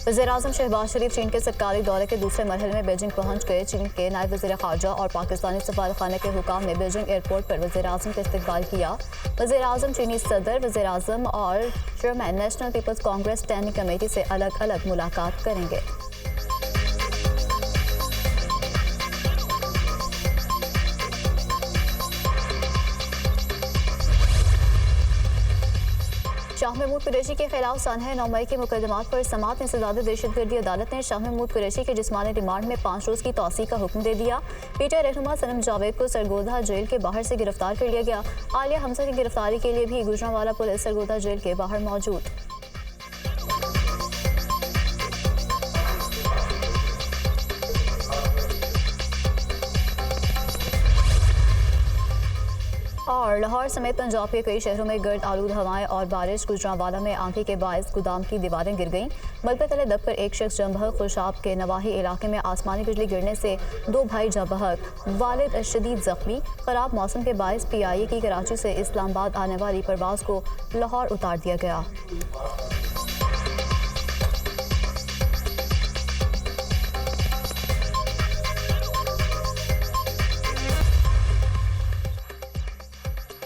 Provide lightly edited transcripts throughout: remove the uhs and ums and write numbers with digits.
वज़ीर-ए-आज़म शहबाज शरीफ चीन के सरकारी दौरे के दूसरे मरहले में बीजिंग पहुंच गए। चीन के नायब वज़ीर ख़ारजा और पाकिस्तानी सफारतखाना के हुकाम ने बीजिंग एयरपोर्ट पर वज़ीर-ए-आज़म का इस्तकबाल किया। वज़ीर-ए-आज़म चीनी सदर, वज़ीर-ए-आज़म और chairman national people's congress standing committee से अलग अलग मुलाकात करेंगे। शाह महमूद कुरैशी के खिलाफ सानह 9 मई के मुकदमात पर समाअत इंसदाद दहशतगर्दी अदालत ने शाह महमूद कुरैशी के जिस्मानी रिमांड में 5 रोज़ की तौसीह का हुक्म दे दिया। पीटीआई रहनुमा सनम जावेद को सरगोधा जेल के बाहर से गिरफ्तार कर लिया गया। आलिया हमजा की गिरफ्तारी के लिए भी गुजरांवाला पुलिस सरगोधा जेल के बाहर मौजूद। और लाहौर समेत पंजाब के कई शहरों में गर्द आलूद हवाएं और बारिश। गुजरांवाला में आंधी के बायस गोदाम की दीवारें गिर गईं। मलबे तले दबकर एक शख्स जम बहक। खुशाब के नवाही इलाके में आसमानी बिजली गिरने से 2 भाई जम बहक। वालिद शदीद जख्मी। खराब मौसम के बायस PIA की कराची से इस्लामाबाद आने वाली परवाज को लाहौर उतार दिया गया।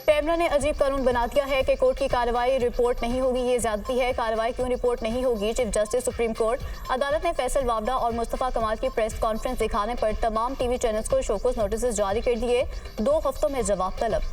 पैमरा ने अजीब कानून बना दिया है कि कोर्ट की कार्रवाई रिपोर्ट नहीं होगी। ये ज्यादती है। कार्रवाई क्यों रिपोर्ट नहीं होगी? Chief justice supreme court. अदालत ने फैसल वावडा और मुस्तफ़ा कमाल की प्रेस कॉन्फ्रेंस दिखाने पर तमाम TV चैनल्स को शोकॉज नोटिस जारी कर दिए। 2 हफ्तों में जवाब तलब।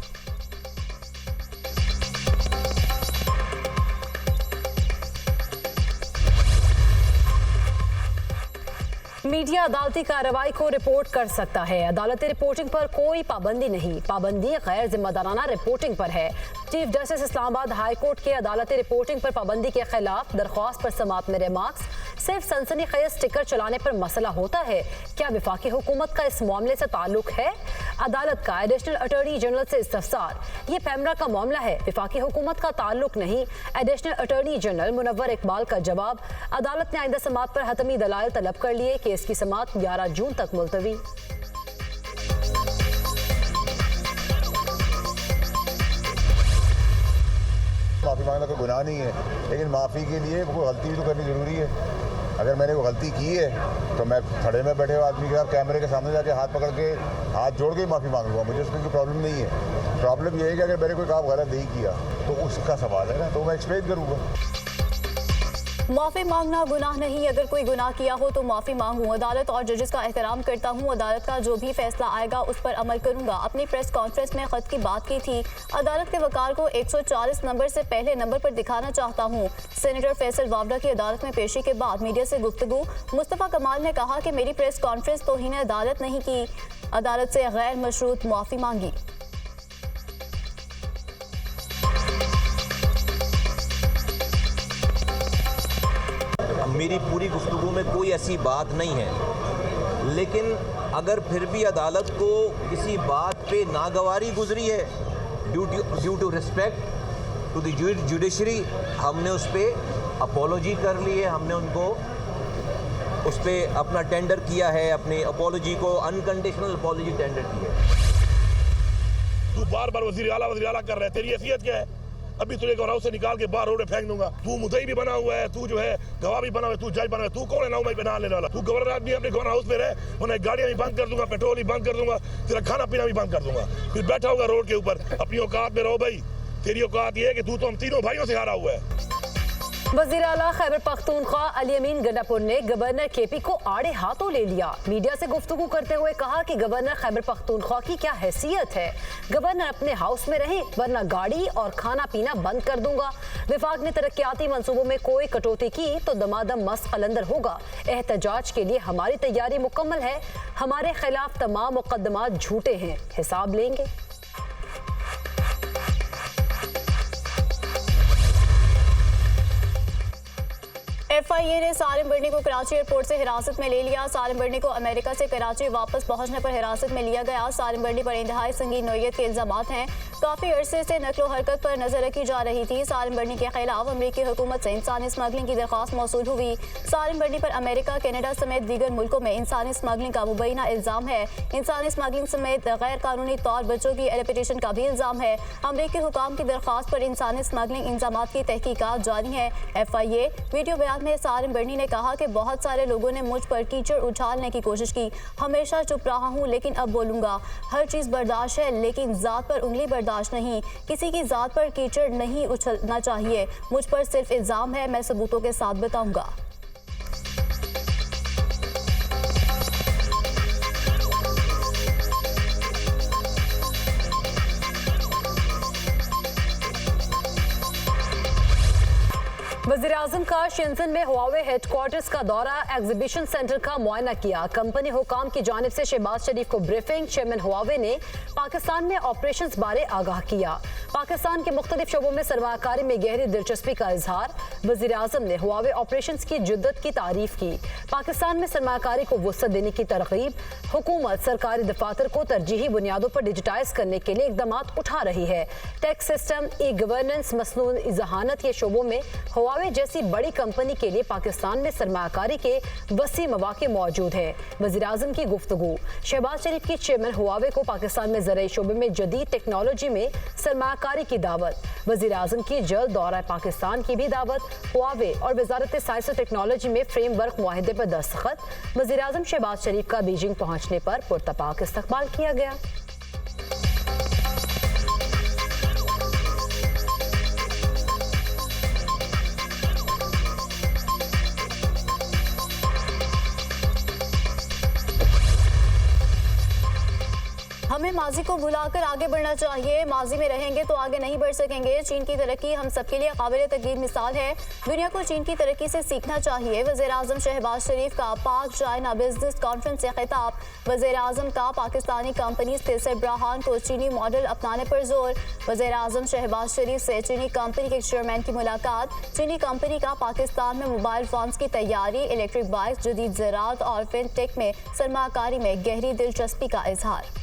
मीडिया अदालती कार्रवाई को रिपोर्ट कर सकता है। अदालती रिपोर्टिंग पर कोई पाबंदी नहीं। पाबंदी गैर जिम्मेदाराना रिपोर्टिंग पर है। Chief justice Islamabad high court के अदालती रिपोर्टिंग पर पाबंदी के खिलाफ दरख्वास्त पर समाअत में रिमार्क्स। सिर्फ सनसनीखेज स्टिकर चलाने पर मसला होता है। क्या वफाकी हुकूमत का इस मामले से ताल्लुक है? अदालत का एडिशनल अटॉर्नी जनरल से इस्तफसार। ये पैमरा का मामला है, वफाकी हुकूमत का ताल्लुक नहीं। Additional attorney general Munawar Iqbal का जवाब। अदालत ने आइंदा समाअत पर हतमी दलाइल तलब कर लिए। केस की समाअत 11 जून तक मुलतवी। माफ़ी मांगना कोई गुनाह नहीं है, लेकिन माफ़ी के लिए कोई गलती भी तो करनी ज़रूरी है। अगर मैंने कोई गलती की है तो मैं खड़े में बैठे हुए आदमी के साथ कैमरे के सामने जाके हाथ पकड़ के हाथ जोड़ के ही माफ़ी मांगूंगा। मुझे उसमें कोई प्रॉब्लम नहीं है। प्रॉब्लम ये है कि अगर मैंने कोई काम गलत नहीं किया तो उसका सवाल है ना, तो मैं एक्सप्लेन करूँगा। माफ़ी मांगना गुनाह नहीं। अगर कोई गुनाह किया हो तो माफ़ी मांगूं। अदालत और जजेस का एहतराम करता हूं। अदालत का जो भी फैसला आएगा उस पर अमल करूंगा। अपनी प्रेस कॉन्फ्रेंस में खत की बात की थी। अदालत के वकार को 140 नंबर से पहले नंबर पर दिखाना चाहता हूं। सेनेटर फैसल वावडा की अदालत में पेशी के बाद मीडिया से गुफ्तगू। मुस्तफ़ा कमाल ने कहा कि मेरी प्रेस कॉन्फ्रेंस तौहीन अदालत नहीं की। अदालत से गैर मशरूत माफ़ी मांगी। मेरी पूरी गुफ्तगू में कोई ऐसी बात नहीं है, लेकिन अगर फिर भी अदालत को किसी बात पे नागवारी गुजरी है due to respect to the judiciary, हमने उस पर अपोलॉजी कर ली है। हमने उनको उस पर अपना टेंडर किया है, अपनी अपोलॉजी को अनकंडीशनल अपोलॉजी टेंडर की है। तू बार बार वज़ीर आला कर रहा है, तेरी हैसियत क्या है? अभी तुझे गवाह से निकाल के बाहर रोड पे फेंक दूंगा। तू मुद्दई भी बना हुआ है, तू जो है गवाह भी बना हुआ है, तू जज बना हुआ है। तू कौन है 9 मई पे नहा लेने वाला? तू गवर्नर आदमी अपने गवर्नर हाउस में रहे, वरना गाड़ियां भी बंद कर दूंगा, पेट्रोल भी बंद कर दूंगा, तेरा खाना पीना भी बंद कर दूंगा। फिर बैठा होगा रोड के ऊपर। अपनी औकात में रहो भाई। तेरी औकात ये है कि तू तो हम तीनों भाइयों से हारा हुआ है। वज़ीर आला खैबर पख्तूनख्वा अली अमीन गंडापुर ने गवर्नर KP को आड़े हाथों ले लिया। मीडिया से गुफ्तगू करते हुए कहा कि गवर्नर खैबर पख्तूनख्वा की क्या हैसियत है? गवर्नर अपने हाउस में रहे, वरना गाड़ी और खाना पीना बंद कर दूंगा। विफाक ने तरक्याती मंसूबों में कोई कटौती की तो दमादम मस्त कलंदर होगा। एहतजाज के लिए हमारी तैयारी मुकम्मल है। हमारे खिलाफ तमाम मुकदमात झूठे हैं, हिसाब लेंगे। FIA ने सालिम बर्नी को कराची एयरपोर्ट से हिरासत में ले लिया। सालिम बर्नी को अमेरिका से कराची वापस पहुंचने पर हिरासत में लिया गया। सालिम बर्नी पर इंतहाई संगीन नौयत के इल्जामात हैं। काफ़ी अरसे से नकलो हरकत पर नजर रखी जा रही थी। सालिम बर्नी के खिलाफ अमरीकी हुकूमत से इंसानी स्मगलिंग की दरख्वास्त मौसूल हुई। सालिम बर्नी पर अमेरिका, कनाडा समेत दीगर मुल्कों में इंसानी स्मगलिंग का मुबैना इल्ज़ाम है। इंसानी स्मगलिंग समेत गैर कानूनी तौर बच्चों की एलिपिटेशन का भी इल्ज़ाम है। अमरीकी हुकाम की दरख्वास्त पर इंसानी स्मगलिंग इंजामात की तहकीकात जारी है। FIA वीडियो बयान में में सालिम बर्नी ने कहा कि बहुत सारे लोगों ने मुझ पर कीचड़ उछालने की कोशिश की, हमेशा चुप रहा हूँ लेकिन अब बोलूँगा। हर चीज़ बर्दाश्त है लेकिन ज़ात पर उंगली बर्दाश्त नहीं। किसी की ज़ात पर कीचड़ नहीं उछलना चाहिए। मुझ पर सिर्फ इल्ज़ाम है, मैं सबूतों के साथ बताऊँगा। वज़ीर-ए-आज़म का शेंज़न में हुआवे हेडक्वार्टर्स का दौरा, एग्जीबिशन सेंटर का मुआयना किया। कंपनी हुकाम की जानिब से शहबाज शरीफ को ब्रीफिंग। चेयरमैन हुआवे ने पाकिस्तान में ऑपरेशंस बारे आगाह किया। पाकिस्तान के मुख्तलिफ शोबों में सरमायाकारी में गहरी दिलचस्पी का इजहार। वज़ीर-ए-आज़म ने हुआवे ऑपरेशंस की जिद्दत की तारीफ की। पाकिस्तान में सरमायाकारी को वुसअत देने की तरगीब। हुकूमत सरकारी दफातर को तरजीही बुनियादों पर डिजिटाइज करने के लिए इकदाम उठा रही है। टैक्स सिस्टम, ई गवर्नेंस, मसनून ज़हानत के शोबों में हुआवे जैसी बड़ी कंपनी के लिए पाकिस्तान में सरमायाकारी के वसी मौके मौजूद है। वज़ीर-ए-आज़म की गुफ्तगू। शहबाज शरीफ की चेयरमैन हुआवे को पाकिस्तान में ज़राई शोबे में जदीद टेक्नोलॉजी में सरमायाकारी की दावत। वज़ीर-ए-आज़म की जल्द दौरा पाकिस्तान की भी दावत। हुआवे और वजारत साइंस और टेक्नोलॉजी में फ्रेमवर्क मुआहिदे पर दस्तखत। वज़ीर-ए-आज़म शहबाज शरीफ का बीजिंग पहुंचने पर पुरतपाक इस्तकबाल किया गया। हमें माजी को भुलाकर आगे बढ़ना चाहिए। माजी में रहेंगे तो आगे नहीं बढ़ सकेंगे। चीन की तरक्की हम सबके लिए काबिल तकलीफ मिसाल है। दुनिया को चीन की तरक्की से सीखना चाहिए। वज़ीर-ए-आज़म शहबाज शरीफ का पाक चाइना बिजनेस कॉन्फ्रेंस से खिताब। वज़ीर-ए-आज़म का पाकिस्तानी कंपनीज के सरबराहान को चीनी मॉडल अपनाने पर जोर। वज़ीर-ए-आज़म शहबाज शरीफ से चीनी कंपनी के चेयरमैन की मुलाकात। चीनी कंपनी का पाकिस्तान में मोबाइल फोन्स की तैयारी, इलेक्ट्रिक बाइक, जदीद ज़राअत और फिनटेक में सरमायाकारी में गहरी दिलचस्पी का इजहार।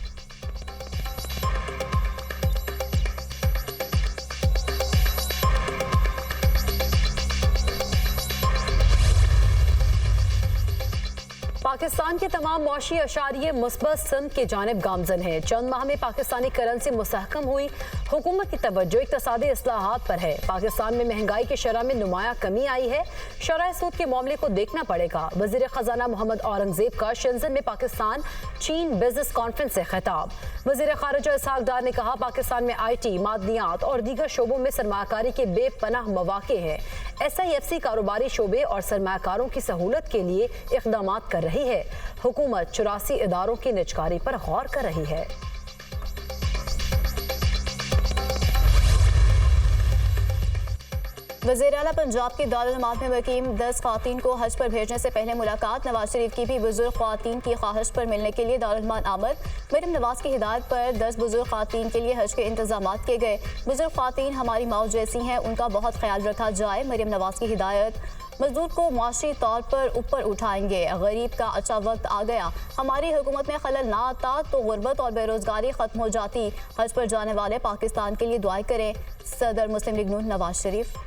पाकिस्तान के तमाम मौशी अशारिये मुस्बत सिंध की जानिब गामजन है। चंद माह में पाकिस्तानी करेंसी मुस्तहकम हुई। हुकूमत की तवज्जो इक़्तिसादी इस्लाहात पर है। पाकिस्तान में महंगाई की शरह में नुमाया कमी आई है। शरह सूद के मामले को देखना पड़ेगा। वज़ीर ख़जाना मोहम्मद औरंगज़ेब का शेंज़न में पाकिस्तान चीन बिजनेस कॉन्फ्रेंस से खिताब। वज़ीर ख़ारिजा इसहाक डार ने कहा, पाकिस्तान में IT, मादनियात और दीगर शोबों में सरमायाकारी के बेपनाह मौके हैं। SIFC कारोबारी शोबे और सरमायाकारों की सहूलत के लिए इक़दाम कर रही है। हुकूमत 84 इदारों की निजकारी पर गौर कर रही है। वज़ीर-ए-आला पंजाब के दारुल-उलूम में मुक़ीम 10 ख़वातीन को हज पर भेजने से पहले मुलाकात। नवाज शरीफ की भी बुजुर्ग ख़वातीन की ख्वाहिश पर मिलने के लिए दारुल-उलूम आमद। मरियम नवाज की हिदायत पर 10 बुजुर्ग ख़वातीन के लिए हज के इंतजाम किए गए। बुजुर्ग ख़वातीन हमारी माओ जैसी हैं, उनका बहुत ख्याल रखा जाए। मरियम नवाज की हिदायत। मजदूर को मुआशी तौर पर ऊपर उठाएंगे। गरीब का अच्छा वक्त आ गया। हमारी हुकूमत में खलल ना आता तो गुर्बत और बेरोजगारी खत्म हो जाती। हज पर जाने वाले पाकिस्तान के लिए दुआएं करें। सदर मुस्लिम लीग नून नवाज शरीफ।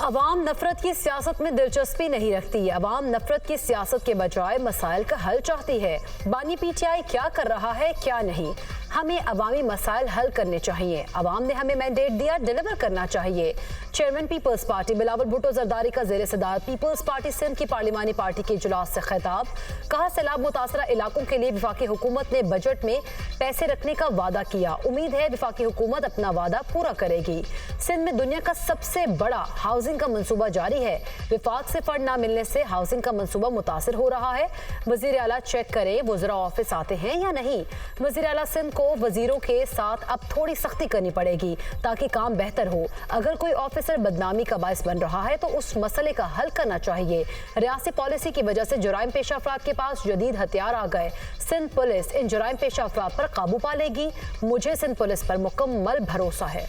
अवाम नफरत की सियासत में दिलचस्पी नहीं रखती। अवाम नफरत की सियासत के बजाय मसाइल का हल चाहती है। बानी PTI क्या कर रहा है क्या नहीं, हमें अवामी मसाइल हल करने चाहिए। अवाम ने हमें मैंडेट दिया, डिलीवर करना चाहिए। Chairman people's party Bilawal Bhutto Zardari का ज़ेर सदारत पीपल्स पार्टी सिंध की पार्लिमानी पार्टी के इजलास से खिताब। कहा, सैलाब मुतासरा इलाकों के लिए वफाकी हुकूमत ने बजट में पैसे रखने का वादा किया। उम्मीद है वफाकी हुकूमत अपना वादा पूरा करेगी। सिंध में दुनिया का सबसे बड़ा हाउसिंग का मंसूबा जारी है। विफाक से फंड न मिलने से हाउसिंग का मंसूबा मुतासिर हो रहा है। वज़ीर आला चेक करें वज़रा ऑफिस आते हैं या नहीं। वज़ीर आला सिंध को वजीरों के साथ अब थोड़ी सख्ती करनी पड़ेगी ताकि काम बेहतर हो। अगर कोई ऑफिसर बदनामी का बायस बन रहा है तो उस मसले का हल करना चाहिए। रियासी पॉलिसी की वजह से जुराइम पेशा अफराद के पास जदीद हथियार आ गए। सिंध पुलिस इन जुराइम पेशा अफराद पर काबू पा लेगी। मुझे सिंध पुलिस पर मुकम्मल भरोसा है।